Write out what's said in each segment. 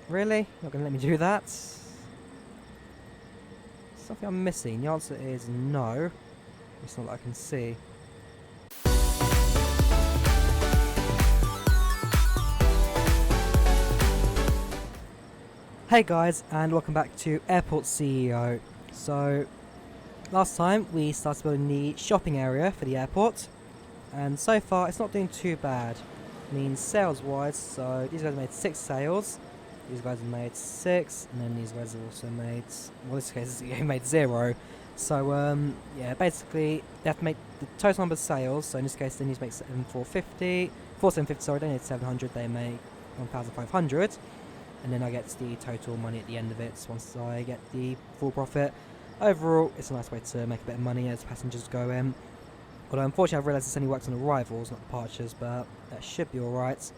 Really? Not going to let me do that? Something I'm missing? The answer is no. It's not that I can see. Hey guys, and welcome back to Airport CEO. So, last time we started building the shopping area for the airport, and so far it's not doing too bad. I mean, sales wise, so these guys made 6 sales, these guys have made 6, and then these guys have also made, well, in this case, they made 0. So, yeah, basically, they have to make the total number of sales, so in this case, they need to make 4,750, sorry, they need 700, they make 1,500. And then I get the total money at the end of it once I get the full profit. Overall, it's a nice way to make a bit of money as passengers go in. Although unfortunately I've realised this only works on arrivals, not departures, but that should be alright. As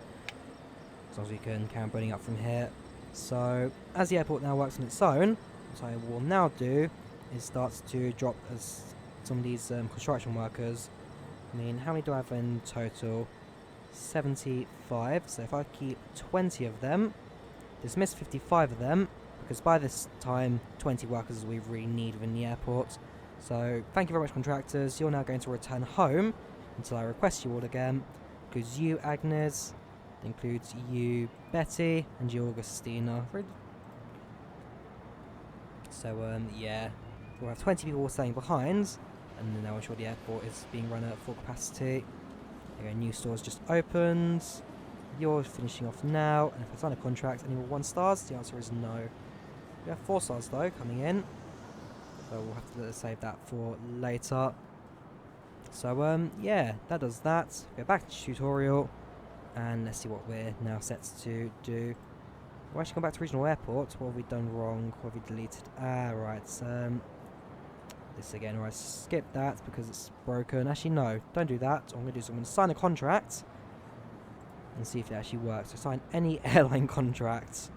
long as we can carry on building up from here. So, as the airport now works on its own, what I will now do is start to drop as some of these construction workers. I mean, how many do I have in total? 75. So if I keep 20 of them, dismiss 55 of them, because by this time 20 workers we really need within the airport. So thank you very much, contractors. You're now going to return home until I request you all again. Includes you, Agnes, includes you, Betty, and you, Augustina. So yeah, we'll have 20 people staying behind, and then I'll ensure the airport is being run at full capacity. There you go, new stores just opened. You're finishing off now, and if I sign a contract, any more 1 stars? The answer is no. We have 4 stars though coming in, so we'll have to save that for later. So yeah, that does that. Go back to tutorial, and let's see what we're now set to do. We're actually going back to regional airport. What have we done wrong? What have we deleted? Right. This again. Right, skip that because it's broken. Actually, no, don't do that. What I'm going to do is I'm going to sign a contract and see if it actually works. So sign any airline contract.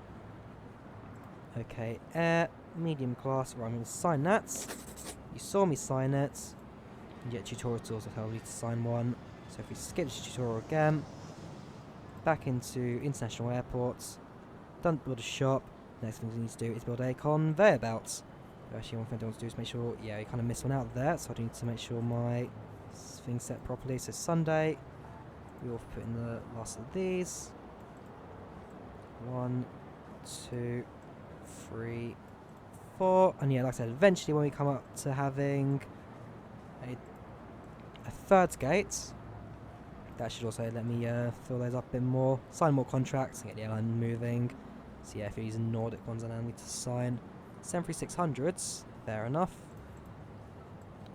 Okay, air, medium class. Right, I'm going to sign that. You saw me sign it. And yet tutorial tools will tell me to sign one. So if we skip the tutorial again, back into international airports, don't build a shop. Next thing we need to do is build a conveyor belt. Actually, one thing I want to do is make sure, yeah, you kind of missed one out there, so I need to make sure my thing's set properly. So Sunday, we will put in the last of these. 1, 2, 3, 4. And yeah, like I said, eventually when we come up to having a 3rd gate, that should also let me fill those up a bit more, sign more contracts, and get the airline moving. So yeah, if you're using Nordic ones, then I need to sign 73600s, fair enough.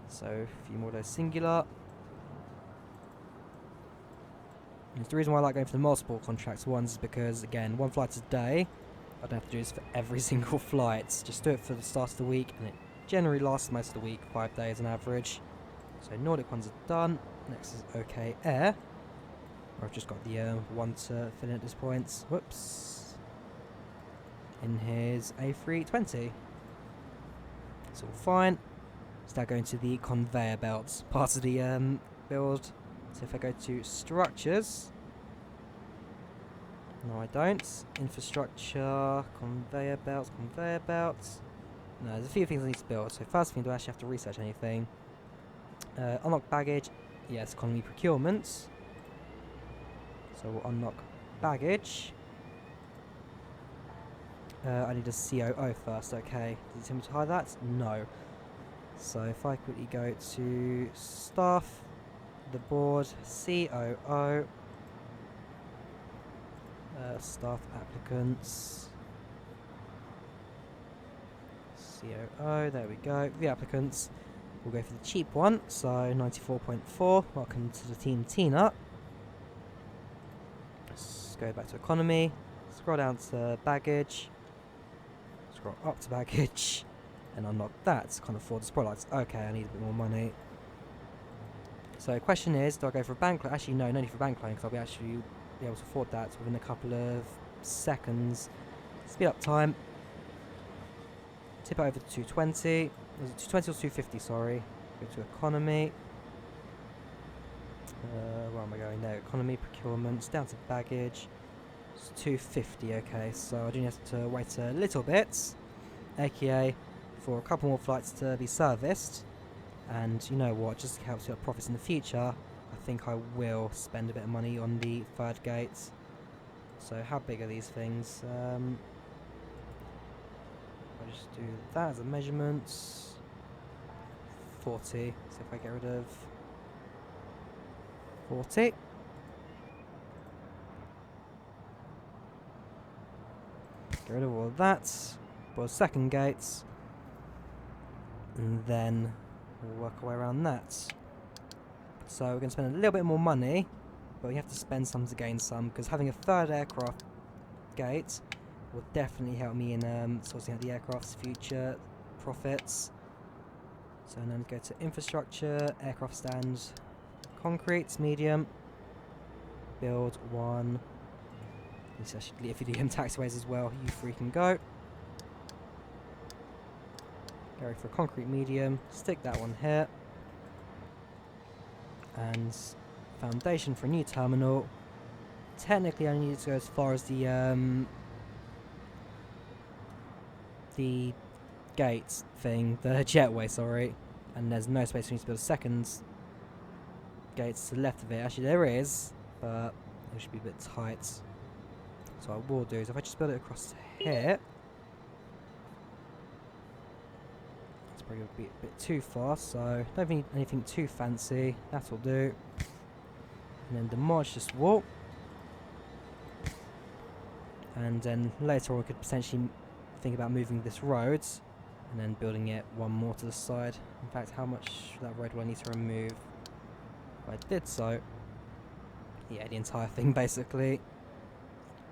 So a few more of those singular. And the reason why I like going for the multiple contracts ones is because, again, 1 flight a day. I don't have to do this for every single flight. Just do it for the start of the week, and it generally lasts most of the week, 5 days on average. So Nordic ones are done. Next is OK Air. I've just got the one to fill in at this point. Whoops. In here's A320. It's all fine. It's now going to the conveyor belts part of the build. So if I go to structures, no I don't, infrastructure, conveyor belts. No, there's a few things I need to build. So first thing, do I actually have to research anything? Unlock baggage, yes, economy procurement. So we'll unlock baggage. I need a COO first, okay. Does it tell me to hide that? No. So if I quickly go to staff, the board, COO, staff applicants, COO, there we go. The applicants, we'll go for the cheap one, so 94.4. Welcome to the team, Tina. Let's go back to economy, scroll down to baggage, scroll up to baggage, and unlock that to kind of afford the spotlights. Okay, I need a bit more money. So the question is, do I go for a bank loan? Actually, no need for a bank loan, because I'll be actually be able to afford that within a couple of seconds. Speed up time. Tip it over to 220. Was it 220 or 250, sorry. Go to economy. Where am I going now? Economy, procurement, down to baggage. It's 250, okay, so I do have to wait a little bit, aka for a couple more flights to be serviced. And you know what, just to help set up profits in the future, I think I will spend a bit of money on the third gate. So how big are these things? I'll just do that as a measurement. 40, so if I get rid of 40. Get rid of all of that, build second gates, and then we'll work our way around that. So we're going to spend a little bit more money, but we have to spend some to gain some, because having a third aircraft gate will definitely help me in sorting out the aircraft's future profits. So then go to infrastructure, aircraft stands, concrete, medium, build one. If you do taxiways as well, you freaking go. Go for a concrete medium, stick that one here. And foundation for a new terminal. Technically I need to go as far as the gate thing, the jetway, sorry. And there's no space for me to build a second gate to the left of it. Actually there is, but it should be a bit tight. So what I will do is if I just build it across here, it's probably going to be a bit too far, so don't need anything too fancy. That'll do. And then demolish this wall. And then later on we could potentially think about moving this road and then building it one more to the side. In fact, how much of that road will I need to remove? If I did so, yeah, the entire thing basically.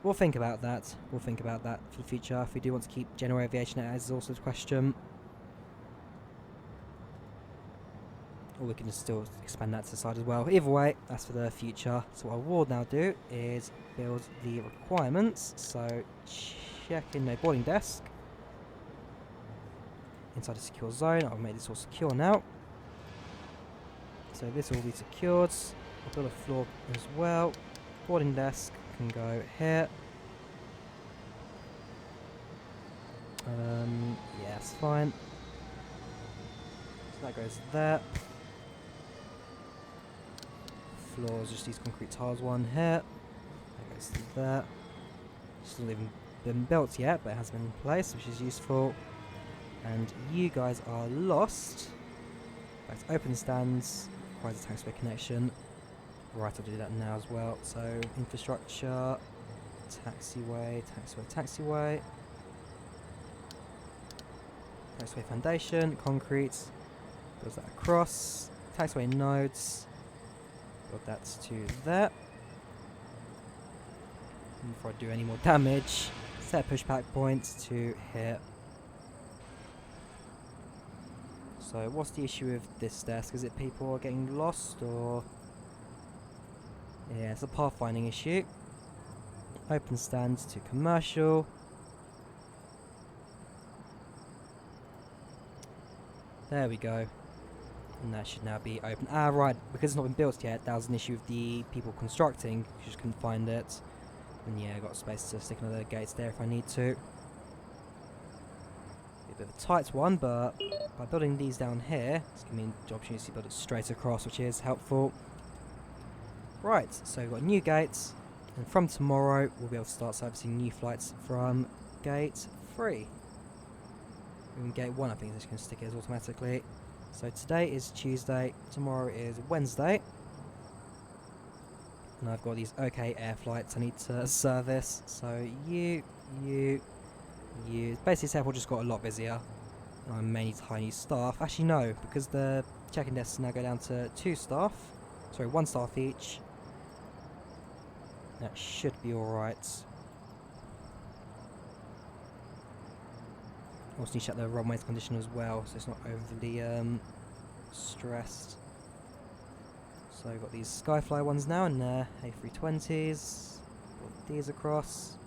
We'll think about that. We'll think about that for the future. If we do want to keep general aviation, that is also the question. Or we can just still expand that to the side as well. Either way, that's for the future. So what I will now do is build the requirements. So check in a boarding desk. Inside a secure zone. I'll make this all secure now. So this will be secured. I'll build a floor as well. Boarding desk can go here. Yeah, that's fine. So that goes there. Floors, just these concrete tiles, one here. That goes to there. Still haven't been built yet, but it has been in place, which is useful. And you guys are lost. Back to open stands. Requires a taxiway connection. Right, I'll do that now as well. So infrastructure, taxiway, taxiway, taxiway. Taxiway foundation, concrete. Builds that across. Taxiway nodes. Build that to there. And before I do any more damage, set pushback points to here. So what's the issue with this desk? Is it people are getting lost, or... Yeah, it's a pathfinding issue. Open stands to commercial. There we go. And that should now be open. Ah, right, because it's not been built yet, that was an issue with the people constructing. You just couldn't find it. And yeah, I've got space to stick another gates there if I need to. Be a bit of a tight one, but by building these down here, it's giving me the opportunity to build it straight across, which is helpful. Right, so we've got new gates, and from tomorrow we'll be able to start servicing new flights from gate 3. And gate 1 I think this can stick it as automatically. So today is Tuesday, tomorrow is Wednesday. And I've got these OK air flights I need to service. So you. Basically this airport just got a lot busier. And I'm mainly tiny staff. Actually no, because the check-in desks now go down to 2 staff. Sorry, 1 staff each. That should be alright. Also need to check the runways condition as well, so it's not overly stressed. So I've got these Skyfly ones now, and A320s. Put these across.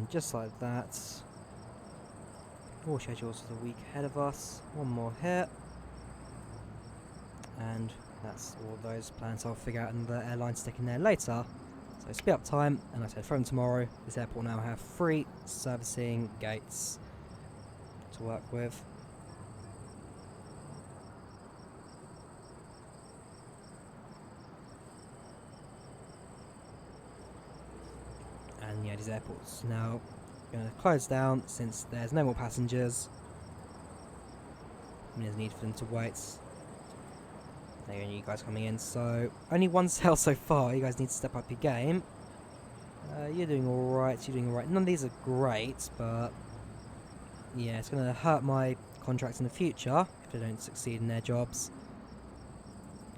And just like that, all schedules for the week ahead of us. One more here. And that's all those plans I'll figure out in the airline sticking there later. So speed up time, and like I said, from tomorrow, this airport will now have 3 servicing gates to work with. And yeah, these airports now going to close down since there's no more passengers. And there's need for them to wait. There you guys coming in. So only 1 sale so far. You guys need to step up your game. You're doing alright. You're doing alright. None of these are great, but yeah, it's going to hurt my contracts in the future if they don't succeed in their jobs.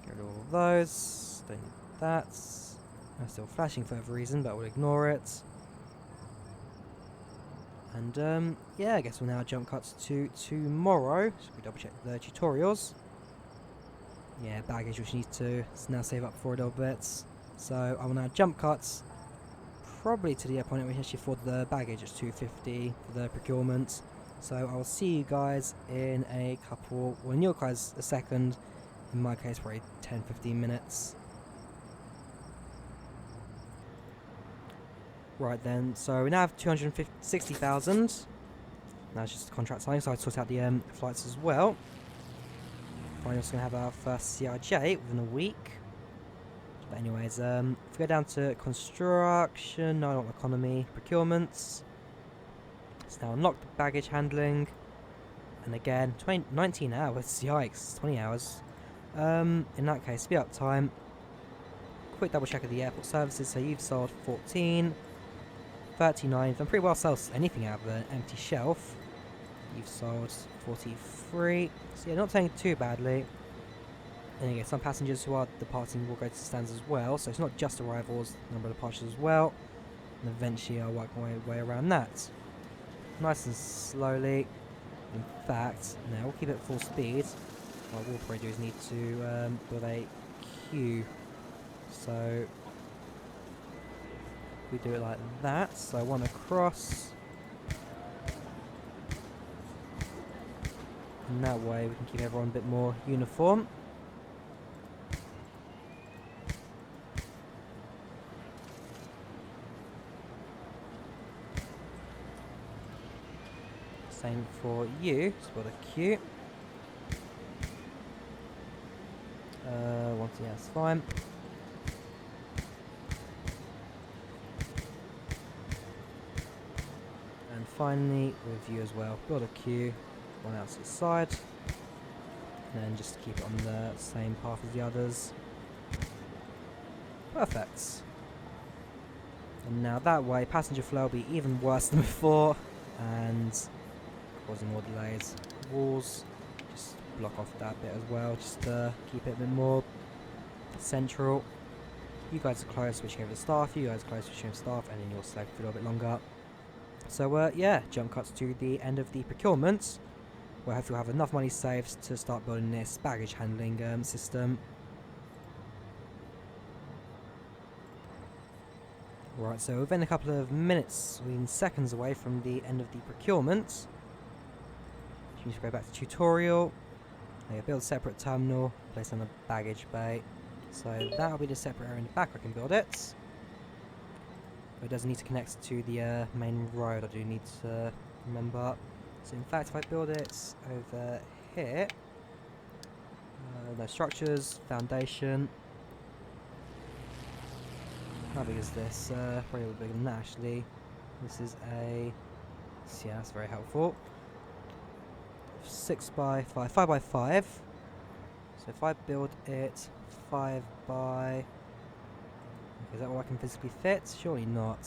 Get rid of all of those. Don't need that. I'm still flashing for whatever reason, but we'll ignore it. And yeah, I guess we'll now jump cuts to tomorrow. So we double check the tutorials. Yeah, baggage, which needs to now save up for a little bit. So I will now jump cuts probably to the point at which actually for the baggage it's 250 for the procurement. So I will see you guys in a couple, well in your guys a second, in my case probably 10-15 minutes. Right then, so we now have 260,000. Now it's just the contract signing, so I sort out the flights as well. We're also going to have our first CRJ within a week. But anyways, if we go down to construction, no, not economy, procurements. Let's now unlock the baggage handling. And again, 19 hours, yikes, 20 hours. In that case, speed up time. Quick double check of the airport services, so you've sold 14. 39, you've done pretty well sell anything out of an empty shelf. You've sold 43, so yeah, not saying too badly. And again, some passengers who are departing will go to stands as well, so it's not just arrivals, number of departures as well. And eventually I'll work my way around that. Nice and slowly. In fact, now we'll keep it at full speed. What we'll probably do is need to build a queue. So we do it like that, so one across. And that way we can keep everyone a bit more uniform. Same for you, just build a queue. Once again, that's fine. And finally, with you as well, build a queue, one out to the side, and then just keep it on the same path as the others. Perfect. And now that way, passenger flow will be even worse than before, and causing more delays. Walls, just block off that bit as well, just to keep it a bit more central. You guys are close, switching over to staff. You guys are close, switching over to staff, and then you'll select for a little bit longer. So yeah, jump cuts to the end of the procurement, where hopefully we'll have enough money saved to start building this baggage handling system. Right, so within a couple of minutes, we're in seconds away from the end of the procurement. You need to go back to tutorial. Build a separate terminal, place on a baggage bay. So that'll be the separate area in the back. I can build it. But it doesn't need to connect to the main road. I do need to remember. So in fact, if I build it over here, no structures, foundation. How big is this? Probably a little bigger than that actually. This is a, yeah, that's very helpful. 6 by 5, 5 by 5. So if I build it 5 by, is that what I can physically fit? Surely not.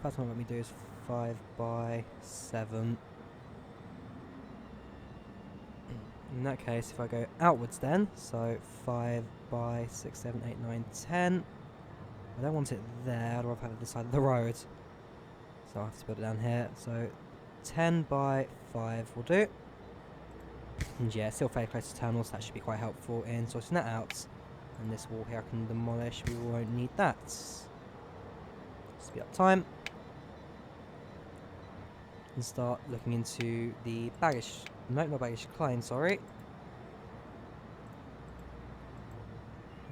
First one let me do is 5 by 7. In that case, if I go outwards then, so 5 by 6, 7, 8, 9, 10. I don't want it there, I'd rather have it this side of the road. So I'll have to build it down here. So 10 by 5 will do. And yeah, still fairly close to terminals, so that should be quite helpful in sorting that out. And this wall here I can demolish, we won't need that. Speed up time. and start looking into the baggage. No, not baggage claim, sorry.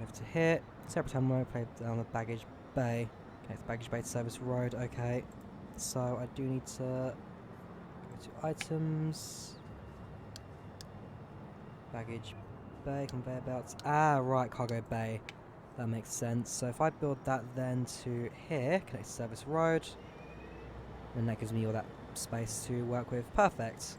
Over to here. Separate terminal, play down the baggage bay. Okay, it's baggage bay to service road, okay. So I do need to go to items. Baggage bay, conveyor belts. Ah, right, cargo bay. That makes sense. So if I build that then to here, connect to service road, then that gives me all that space to work with. Perfect.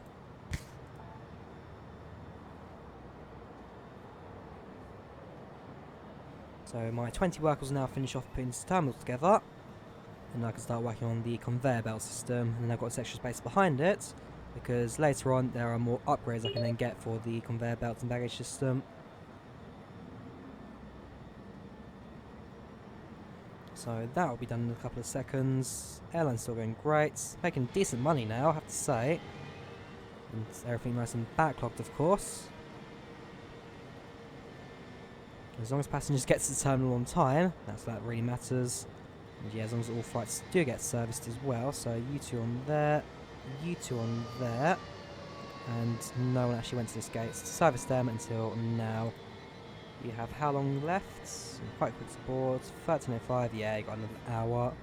So my 20 workers now finish off putting this terminal together, and I can start working on the conveyor belt system, and then I've got this extra space behind it, because later on there are more upgrades I can then get for the conveyor belt and baggage system. So that will be done in a couple of seconds. Airline's still going great, making decent money now, I have to say. And everything nice and backlogged, of course. As long as passengers get to the terminal on time, that really matters. And yeah, as long as all flights do get serviced as well. So you two on there, you two on there, and no one actually went to this gate to service them until now. You have how long left? Quite quick to board. 13:05. Yeah, you got another hour.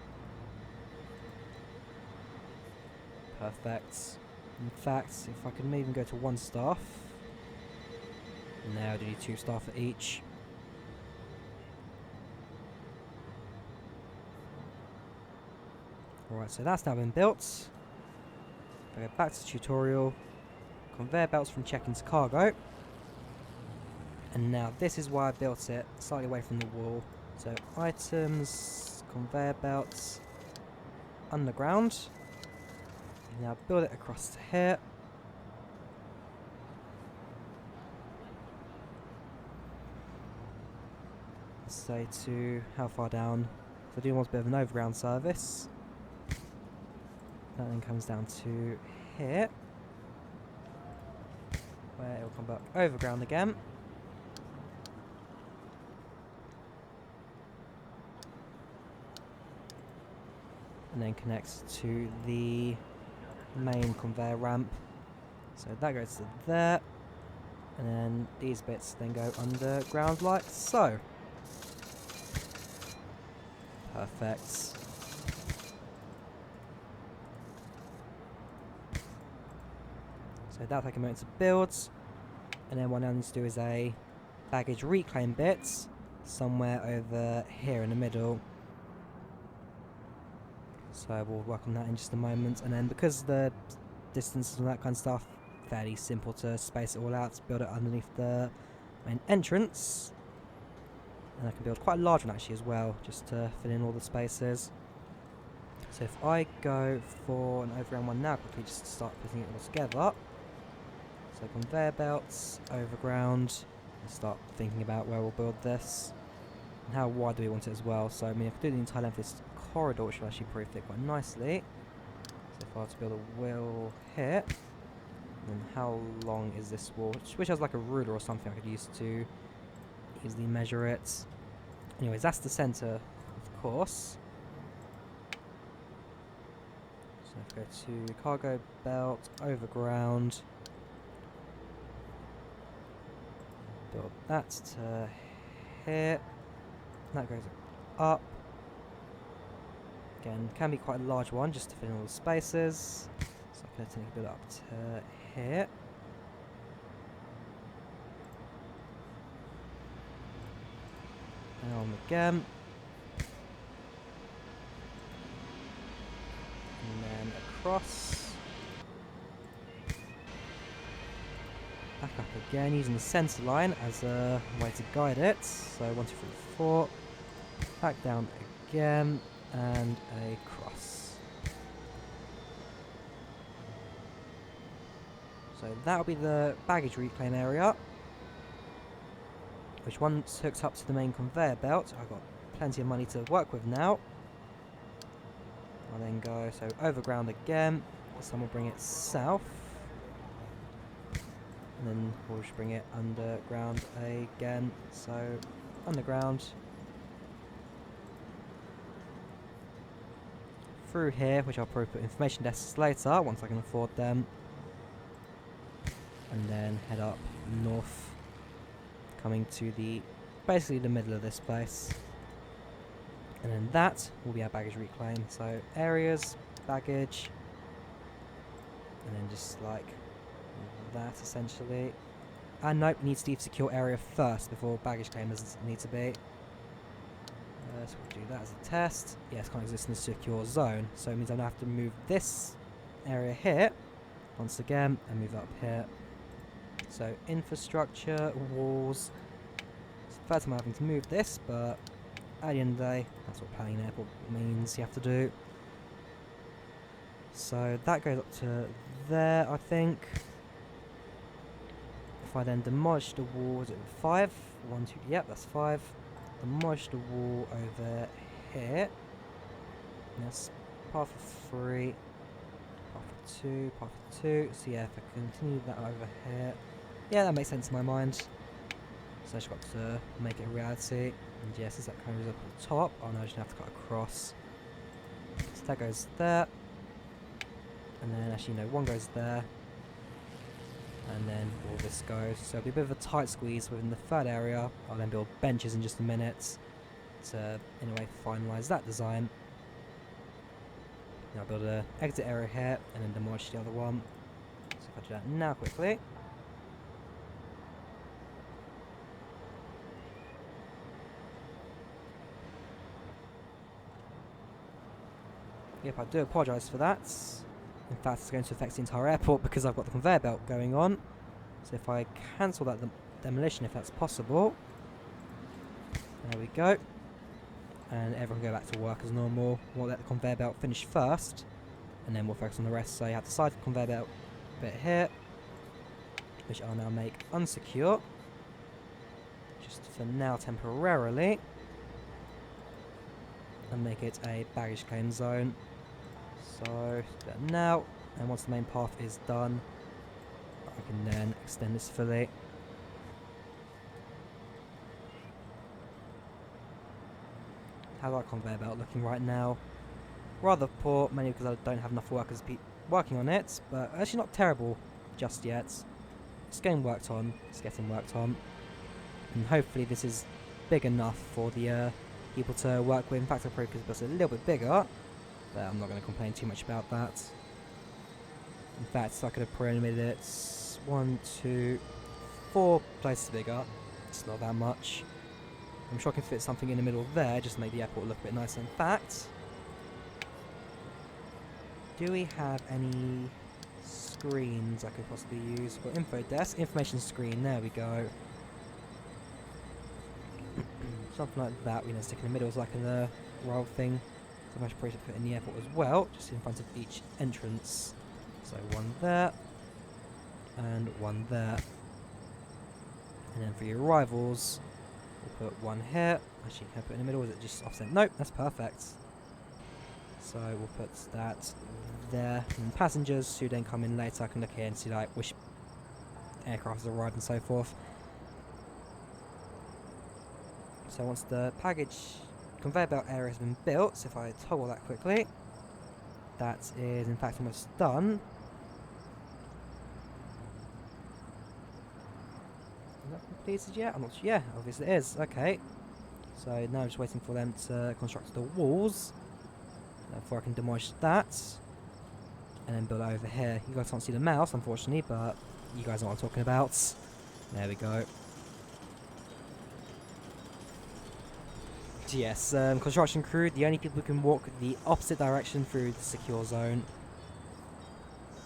Perfect. In fact, if I could even go to 1 staff. No, I do need 2 staff for each. Alright, so that's now been built. I go back to tutorial. Conveyor belts from check-in to cargo. And now this is why I built it, slightly away from the wall. So items, conveyor belts, underground. Now build it across to here. Let's say to how far down? So I do want a bit of an overground service. That then comes down to here, where it will come back overground again. And then connects to the main conveyor ramp. So that goes to there. And then these bits then go underground like so. Perfect. So that'll take a moment to build. And then what I now need to do is a baggage reclaim bit somewhere over here in the middle. So we'll work on that in just a moment, and then because the distances and that kind of stuff, fairly simple to space it all out, to build it underneath the main entrance. And I can build quite a large one actually as well, just to fill in all the spaces. So if I go for an overground one now, quickly just start putting it all together. So conveyor belts, overground, and start thinking about where we'll build this. And how wide do we want it as well? So I mean, I could do the entire length of this corridor, which will actually probably fit quite nicely. So if I were to build a wheel here, then how long is this wall? Which has like a ruler or something I could use to easily measure it. Anyways, that's the centre, of course. So if I go to cargo belt, overground, build that to here. That goes up. Again, can be quite a large one just to fill in all the spaces. So I'm going to take a bit up to here. And on again. And then across. Back up again using the centre line as a way to guide it. So 1, 2, 3, 4. Back down again. And a cross. So that'll be the baggage reclaim area, which once hooks up to the main conveyor belt, I've got plenty of money to work with now. I'll then go, so overground again, this time we'll bring it south, and then we'll just bring it underground again, so underground, through here, which I'll probably put information desks later once I can afford them. And then head up north, coming to basically the middle of this place. And then that will be our baggage reclaim. So areas, baggage, and then just like that essentially. And nope, needs to be secure area first before baggage claim doesn't need to be. So we'll do that as a test. Yes, can't exist in a secure zone. So it means I'm going to have to move this area here once again and move up here. So infrastructure, walls. It's the first time I'm having to move this, but at the end of the day, that's what planning an airport means you have to do. So that goes up to there, I think. If I then demolish the wall, is it 5? 1, 2, yep, that's 5. Demolish the wall over here. That's path of 3, path of 2, path of 2. So yeah, if I continue that over here, yeah, that makes sense in my mind. So I just got to make it a reality. And yes, as that kind of goes up at the top, oh no, I just have to cut across. So that goes there. And then actually, no, one goes there. And then all this goes. So it'll be a bit of a tight squeeze within the third area. I'll then build benches in just a minute to, in a way, finalise that design. Now I'll build an exit area here and then demolish the other one. So if I do that now quickly. Yep, I do apologise for that. In fact, it's going to affect the entire airport because I've got the conveyor belt going on. So if I cancel that demolition, if that's possible. There we go. And everyone can go back to work as normal. We'll let the conveyor belt finish first. And then we'll focus on the rest. So you have the side conveyor belt bit here, which I'll now make unsecure. Just for now, temporarily. And make it a baggage claim zone. So, do that now, and once the main path is done, I can then extend this fully. How's our conveyor belt looking right now? Rather poor, mainly because I don't have enough workers working on it, but actually not terrible just yet. It's getting worked on, and hopefully this is big enough for the people to work with. In fact, I probably could build it a little bit bigger. But I'm not going to complain too much about that. In fact, I could have probably made it 1, 2, 4 places bigger. It's not that much. I'm sure I can fit something in the middle there, just to make the airport look a bit nicer. In fact, do we have any screens I could possibly use? For info desk, information screen, there we go. Something like that, we can stick in the middle as like a roll thing. So I should probably put in the airport as well, just in front of each entrance. So one there, and one there. And then for your arrivals, we'll put one here. Actually, can I put it in the middle? Is it just offset? Nope, that's perfect. So we'll put that there. And passengers who then come in later can look here and see like which aircraft has arrived and so forth. So once the conveyor belt area has been built, so if I toggle that quickly, that is in fact almost done. Is that completed yet? I'm not sure. Yeah, obviously it is. Okay. So now I'm just waiting for them to construct the walls before I can demolish that and then build it over here. You guys can't see the mouse, unfortunately, but you guys know what I'm talking about. There we go. Yes, construction crew, the only people who can walk the opposite direction through the secure zone.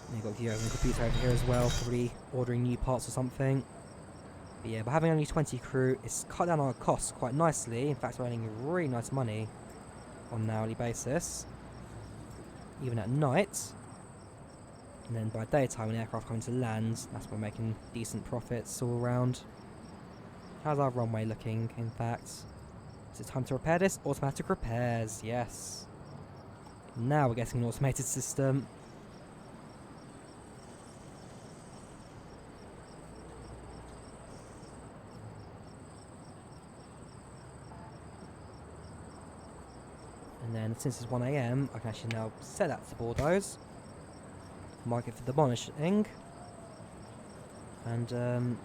And you've got the computer over here as well, probably ordering new parts or something. But yeah, by having only 20 crew, it's cut down on our costs quite nicely. In fact, we're earning really nice money on an hourly basis, even at night. And then by daytime, when aircraft come to land, that's when we're making decent profits all around. How's our runway looking, in fact? Is it time to repair this? Automatic repairs, yes. Now we're getting an automated system. And then since it's 1 AM, I can actually now set that to bulldoze. Mark it for demolishing. And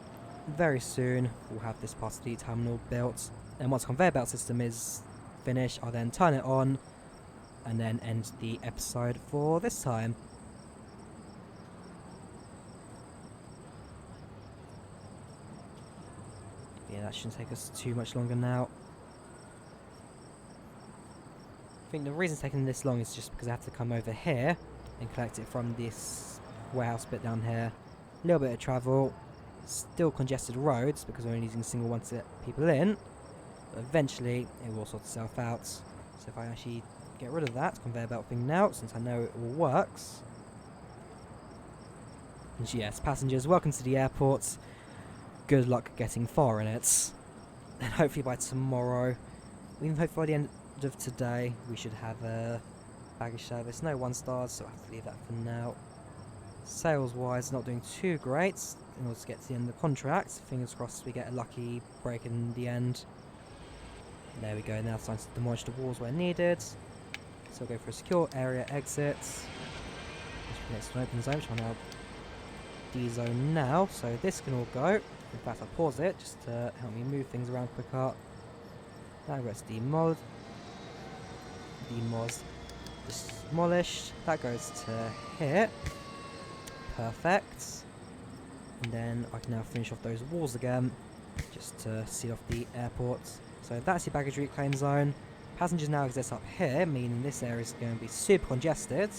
very soon we'll have this part of the terminal built. And once the conveyor belt system is finished, I'll then turn it on and then end the episode for this time. Yeah, that shouldn't take us too much longer now. I think the reason it's taking this long is just because I have to come over here and collect it from this warehouse bit down here. A little bit of travel, still congested roads because we're only using a single one to let people in, but eventually it will sort itself out. So if I actually get rid of that conveyor belt thing now, since I know it all works. And yes, passengers, welcome to the airport. Good luck getting far in it. And hopefully by tomorrow, even hopefully by the end of today, we should have a baggage service. No 1 stars, so I have to leave that for now. Sales wise, not doing too great in order to get to the end of the contract. Fingers crossed we get a lucky break in the end. There we go, now it's time to demolish the walls where needed. So we'll go for a secure area exit. Next to an open zone, which I'll now D-zone now, so this can all go. In fact, I'll pause it just to help me move things around quicker. Now let's demolished. That goes to here. Perfect. And then I can now finish off those walls again, just to seal off the airport. So that's your baggage reclaim zone. Passengers now exist up here, meaning this area is going to be super congested.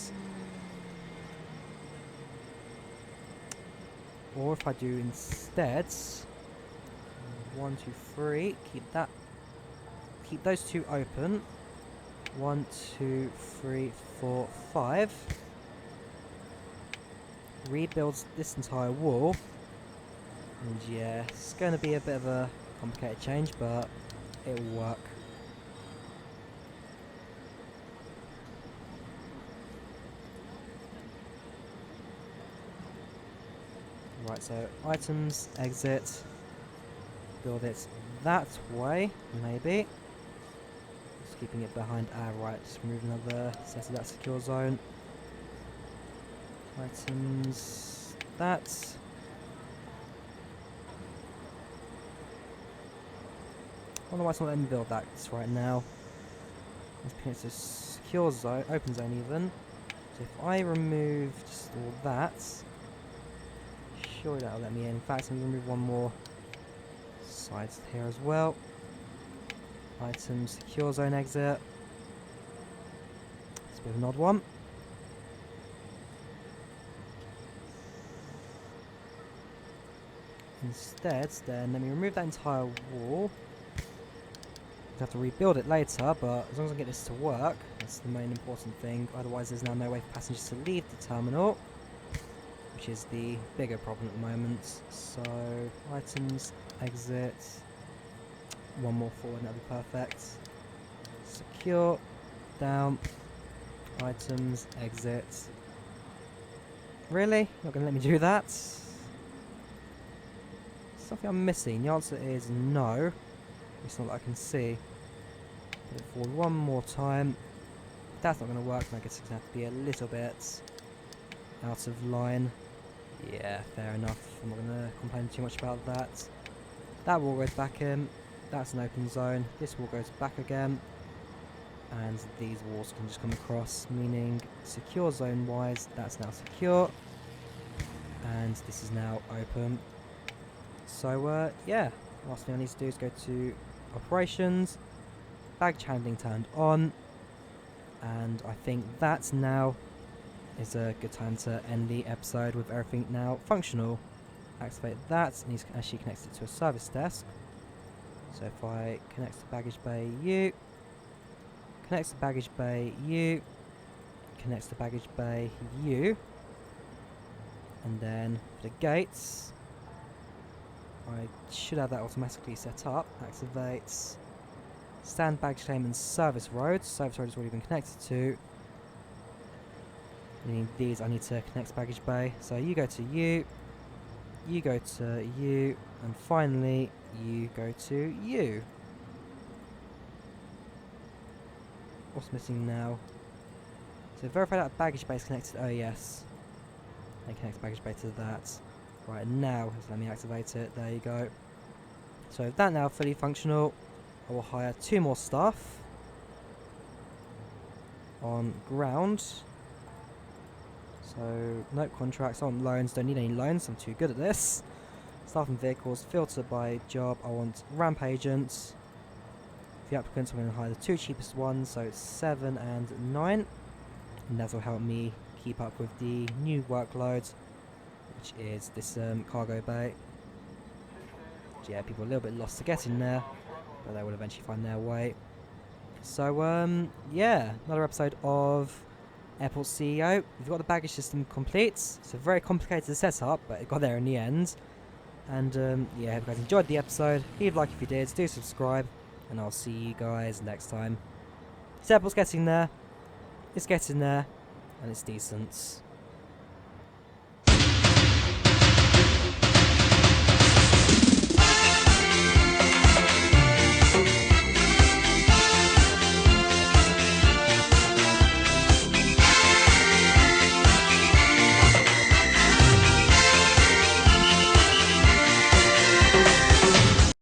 Or if I do instead 1, 2, 3, keep those 2 open. 1, 2, 3, 4, 5. Rebuilds this entire wall. And yeah, it's going to be a bit of a complicated change, but it will work. Right, so items, exit, build it that way, maybe. Just keeping it behind right, just remove another set of that secure zone. Items, that. I wonder why it's not letting me build that right now. Let's put it to secure zone, open zone even. So if I remove just all that, surely that'll let me in. In fact, I'm going to remove one more sides here as well. Items, secure zone exit. It's a bit of an odd one. Instead, then let me remove that entire wall. I'll have to rebuild it later, but as long as I get this to work, that's the main important thing. Otherwise, there's now no way for passengers to leave the terminal, which is the bigger problem at the moment. So, items, exit, one more forward and that'll be perfect. Secure, down, items, exit. Really? Not going to let me do that? Something I'm missing. The answer is no. It's not that I can see. Put it forward one more time. If that's not going to work, then I guess it's going to have to be a little bit out of line. Yeah, fair enough. I'm not going to complain too much about that. That wall goes back in. That's an open zone. This wall goes back again. And these walls can just come across, meaning secure zone wise, that's now secure. And this is now open. So, yeah. Last thing I need to do is go to operations. Baggage handling turned on. And I think that now is a good time to end the episode with everything now functional. Activate that, and he's actually connected to a service desk. So if I connect to baggage bay U, connects to baggage bay U, connects to baggage bay U, and then for the gates, I should have that automatically set up. Activates stand baggage claim and service roads. Service road has already been connected to. Meaning these I need to connect to baggage bay. So you go to U, you go to U, and finally you go to U. What's missing now? So verify that baggage bay is connected. Oh yes. And connect baggage bay to that. Right, now let me activate it. There you go. So with that now fully functional, I will hire 2 more staff on ground. So no contracts on loans. Don't need any loans. I'm too good at this. Staff and vehicles filter by job. I want ramp agents. For the applicants, I'm going to hire the 2 cheapest ones. So it's 7 and 9, and that will help me keep up with the new workload, which is this cargo bay. Yeah, people are a little bit lost to get in there, but they will eventually find their way. So, yeah, another episode of Airport CEO. We've got the baggage system complete. It's a very complicated setup, but it got there in the end. And, yeah, I hope you guys enjoyed the episode. Leave a like if you did, do subscribe, and I'll see you guys next time. This airport's getting there. It's getting there, and it's decent.